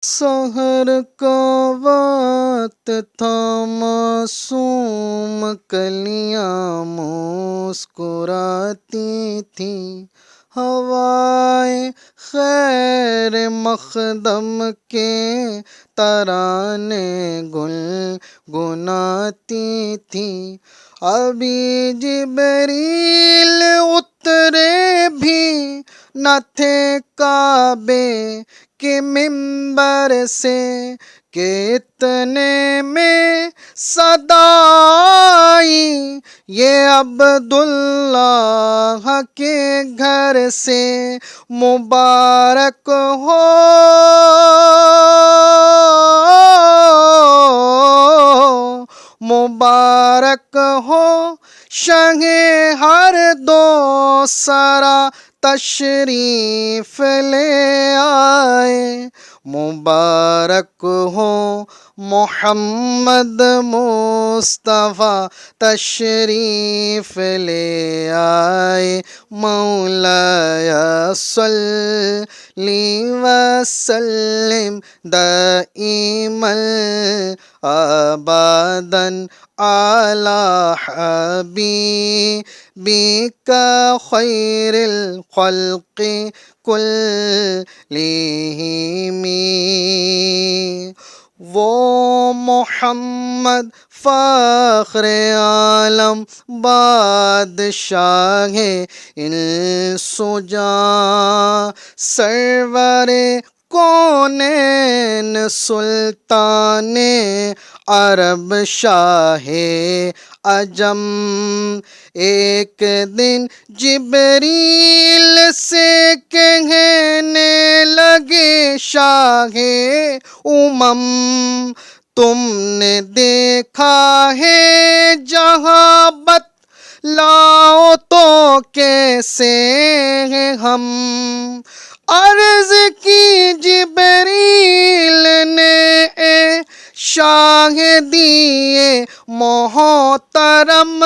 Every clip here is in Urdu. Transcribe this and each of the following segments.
سحر کا وقت تھا، معصوم کلیاں مسکراتی تھیں، ہوائیں خیر مقدم کے ترانے گنگناتی تھیں۔ ابھی جبریل اترے بھی نہ تھے کعبے کے ممبر سے کہ اتنے میں صدا آئی، یہ عبداللہ کے گھر سے مبارک ہو، مبارک ہو شہ ہر دو سرا تشریف لے آئے، مبارک ہو محمد مصطفیٰ تشریف لے آئے، مولاي صلی وسلم دائما ابدا على حبيبك خير الخلق كلهم۔ وہ محمد فخر عالم بادشاہ انس و جاں، سرور کونین سلطان عرب شاہ عجم، ایک دن جبریل سے کہنے لگے شاہ امم، تم نے دیکھا ہے جہاں بتلاؤ تو کیسے ہیں ہم؟ عرض کی جبریل نے اے شاہ دیے محترم،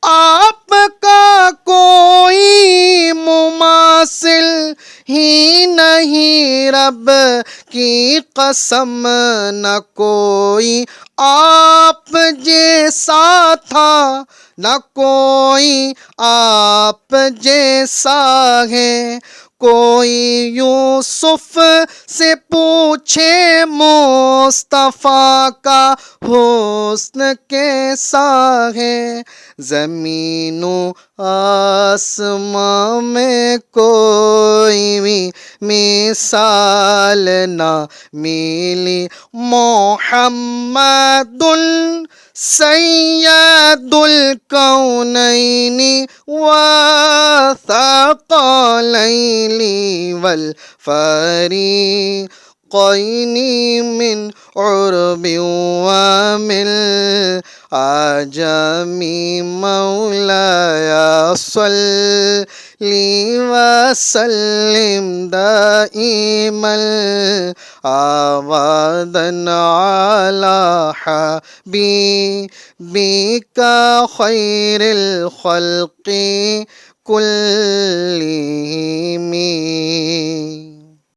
آپ کا کوئی مماثل ہی نہیں، رب کی قسم نہ کوئی آپ جیسا تھا، نہ کوئی آپ جیسا ہے، کوئی یوسف سے پوچھے مصطفیٰ کا حسن کیسا ہے، زمین و آسمان میں کوئی بھی مثال نہ ملی، محمد سید الکونین والثقلین والفریقین من عرب ومن عجم، مولاي صلی وسلم دائما ابدا على حبيبك خير الخلق كلهم۔